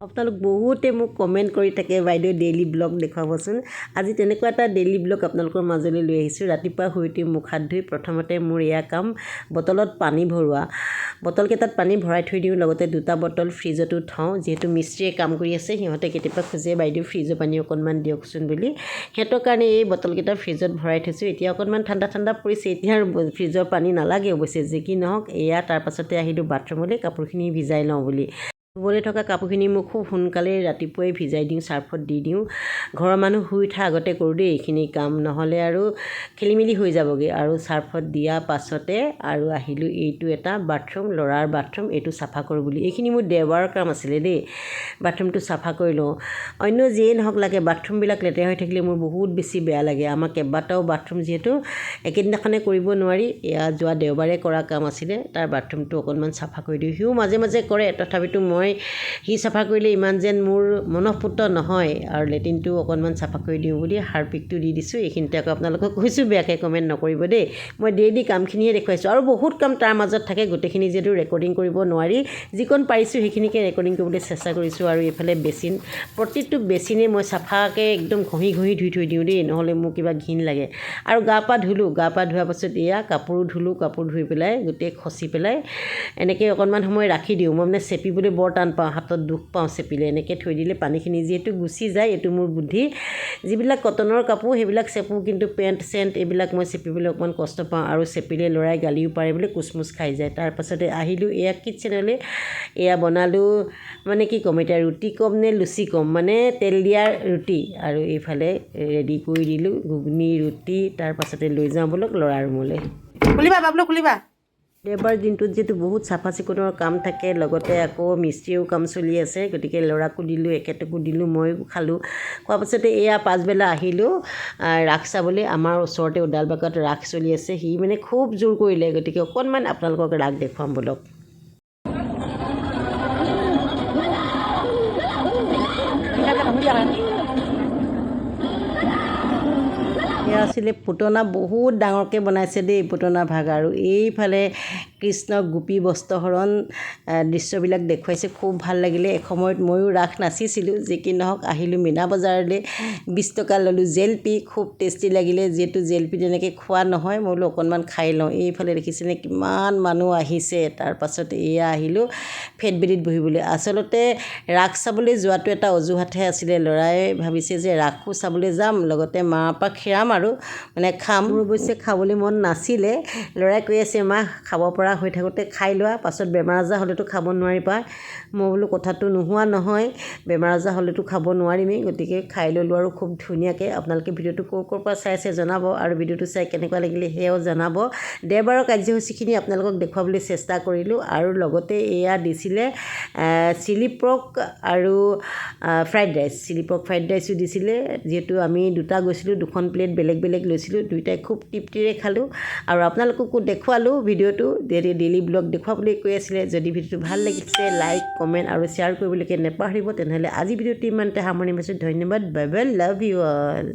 আপোনালোক বহুতে মোক কমেণ্ট কৰি থাকে বাইদেউ ডেইলি ব্লগ দেখুৱাবচোন। আজি তেনেকুৱা এটা ডেইলি ব্লগ আপোনালোকৰ মাজলৈ লৈ আহিছোঁ। ৰাতিপুৱা শুই উঠি মুখ হাত ধুই প্ৰথমতে মোৰ এয়া কাম বটলত পানী ভৰোৱা। বটলকেইটাত পানী ভৰাই থৈ দিওঁ, লগতে দুটা বটল ফ্ৰিজতো থওঁ। যিহেতু মিস্ত্ৰীয়ে কাম কৰি আছে, সিহঁতে কেতিয়াবা খোজে বাইদেউ ফ্ৰিজৰ পানী অকণমান দিয়কচোন বুলি। সিহঁতৰ কাৰণে এই বটলকেইটা ফ্ৰিজত ভৰাই থৈছোঁ। এতিয়া অকণমান ঠাণ্ডা ঠাণ্ডা পৰিছে, এতিয়া আৰু ফ্ৰিজৰ পানী নালাগে অৱশ্যে। যি কি নহওক, এয়া তাৰপাছতে আহিলোঁ বাথৰুমলৈ কাপোৰখিনি ভিজাই লওঁ বুলি। ধুবলৈ থকা কাপোৰখিনি মোক খুব সোনকালে ৰাতিপুৱাই ভিজাই দিওঁ, চাৰ্ফত দি দিওঁ। ঘৰৰ মানুহ শুই উঠাৰ আগতে কৰোঁ দেই এইখিনি কাম, নহ'লে আৰু খেলিমেলি হৈ যাবগৈ। আৰু চাৰ্ফত দিয়া পাছতে আৰু আহিলোঁ এইটো এটা বাথৰুম, ল'ৰাৰ বাথৰুম, এইটো চাফা কৰোঁ বুলি। এইখিনি মোৰ দেওবাৰৰ কাম আছিলে দেই, বাথৰুমটো চাফা কৰি লওঁ। অন্য যিয়ে নহওক লাগে, বাথৰুমবিলাক লেতেৰা হৈ থাকিলে মোৰ বহুত বেছি বেয়া লাগে। আমাৰ কেইবাটাও বাথৰুম যিহেতু একেদিনাখনে কৰিব নোৱাৰি, এয়া যোৱা দেওবাৰে কৰা কাম আছিলে। তাৰ বাথৰুমটো অকণমান চাফা কৰি দিওঁ। সিও মাজে মাজে কৰে, তথাপিতো সি চাফা কৰিলে ইমান যেন মোৰ মনঃপুত নহয়। আৰু লেট্ৰিনটো অকণমান চাফা কৰি দিওঁ বুলি হাৰ্পিকটো দি দিছোঁ। এইখিনিতে আকৌ আপোনালোকক কৈছোঁ, বেয়াকৈ কমেণ্ট নকৰিব দেই। মই ডেইলি কামখিনিয়ে দেখুৱাইছোঁ, আৰু বহুত কাম তাৰ মাজত থাকে। গোটেইখিনি যিহেতু ৰেকৰ্ডিং কৰিব নোৱাৰি, যিকণ পাৰিছোঁ সেইখিনিকে ৰেকৰ্ডিং কৰিবলৈ চেষ্টা কৰিছোঁ। আৰু এইফালে বেচিন, প্ৰতিটো বেচিনেই মই চাফাকৈ একদম ঘঁহি ঘঁহি ধুই থৈ দিওঁ দেই, নহ'লে মোৰ কিবা ঘিণ লাগে। আৰু গা পা ধুলোঁ, গা পা ধোৱাৰ পাছত এয়া কাপোৰো ধুলোঁ, কাপোৰ ধুই পেলাই গোটেই খচি পেলাই এনেকৈ অকণমান সময় ৰাখি দিওঁ। মই মানে চেপিবলৈ বৰ টান পাওঁ, হাতত দুখ পাওঁ চেপিলে। এনেকৈ থৈ দিলে পানীখিনি যিহেতু গুচি যায়, এইটো মোৰ বুদ্ধি। যিবিলাক কটনৰ কাপোৰ সেইবিলাক চেপোঁ, কিন্তু পেণ্ট চেণ্ট এইবিলাক মই চেপিবলৈ অকণমান কষ্ট পাওঁ, আৰু চেপিলে ল'ৰাই গালিও পাৰে বুলি কুচমুচ খাই যায়। তাৰপাছতে আহিলোঁ এয়া কিটচেনলৈ। এয়া বনালোঁ, মানে কি ক'ম এতিয়া, ৰুটি ক'ম নে লুচি ক'ম, মানে তেল দিয়া ৰুটি। আৰু এইফালে ৰেডি কৰি দিলোঁ ঘুগুনি ৰুটি। তাৰপাছতে লৈ যাওঁ বলক ল'ৰাৰ ৰুমলৈ। খুলিবা বাবলু, খুলিবা। দেওবাৰ দিনটোত যিহেতু বহুত চাফা চিকুণৰ কাম থাকে, লগতে আকৌ মিস্ত্ৰীও কাম চলি আছে, গতিকে ল'ৰাকো দিলোঁ, এখেতকো দিলোঁ, ময়ো খালোঁ। খোৱাৰ পাছতে এয়া পাছবেলা আহিলোঁ ৰাস চাবলৈ। আমাৰ ওচৰতে ওদালবাগত ৰাস চলি আছে। সি মানে খুব জোৰ কৰিলে, গতিকে অকণমান আপোনালোকক ৰাস দেখুৱাম বলক। এয়া আছিলে পুতনা, বহুত ডাঙৰকৈ বনাইছে দেই পুতনা ভাগ। আৰু এইফালে কৃষ্ণ গোপী বস্ত্ৰহৰণ দৃশ্যবিলাক দেখুৱাইছে, খুব ভাল লাগিলে। এসময়ত ময়ো ৰাস নাচিছিলোঁ। যি কি নহওক, আহিলোঁ মীনা বজাৰলৈ, 20 টকা ল'লোঁ জেলেপি, খুব টেষ্টি লাগিলে। যিহেতু জেলেপি তেনেকৈ খোৱা নহয়, মই বোলো অকণমান খাই লওঁ। এইফালে দেখিছেনে কিমান মানুহ আহিছে। তাৰপাছত এয়া আহিলোঁ ফেটবেলিত বহিবলৈ। আচলতে ৰাস চাবলৈ যোৱাটো এটা অজুহাতহে আছিলে। ল'ৰাই ভাবিছে যে ৰাসো চাবলৈ যাম, লগতে মাৰ পৰা খেৰাম আৰু মানে খাম। মোৰ অৱশ্যে খাবলৈ মন নাছিলে। ল'ৰাই কৈ আছে, মা খাব পৰা হৈ থাকোঁতে খাই লোৱা, পাছত বেমাৰ আজাৰ হ'লেতো খাব নোৱাৰিবা। মই বোলো কথাটো নোহোৱা নহয়, বেমাৰ আজাৰ হ'লেতো খাব নোৱাৰিমেই, গতিকে খাই ল'লোঁ আৰু খুব ধুনীয়াকৈ। আপোনালোকে ভিডিঅ'টো ক'ৰ পৰা চাইছে জনাব, আৰু ভিডিঅ'টো চাই কেনেকুৱা লাগিলে সেয়াও জনাব। দেওবাৰৰ কাৰ্যসূচীখিনি আপোনালোকক দেখুৱাবলৈ চেষ্টা কৰিলোঁ। আৰু লগতে এয়া দিছিলে চিলি পৰ্ক আৰু fried rice. Chilli pork fried ৰাইচো দিছিলে। যিহেতু আমি দুটা গৈছিলোঁ, দুখন প্লেট বেলেগ বেলেগ লৈছিলোঁ, দুয়োটাই খুব তৃপ্তিৰে খালোঁ। আৰু আপোনালোককো দেখুৱালোঁ ভিডিঅ'টো, ডেইলি ব্লগ দেখুৱাবলৈ কৈ আছিলে। যদি ভিডিঅ'টো ভাল লাগিছে, লাইক কমেণ্ট আৰু শ্বেয়াৰ কৰিবলৈকে নেপাহৰিব। তেনেহ'লে আজি ভিডিঅ'টো ইমানতে সামৰণি মাৰিছোঁ। ধন্যবাদ, bye bye, love you all.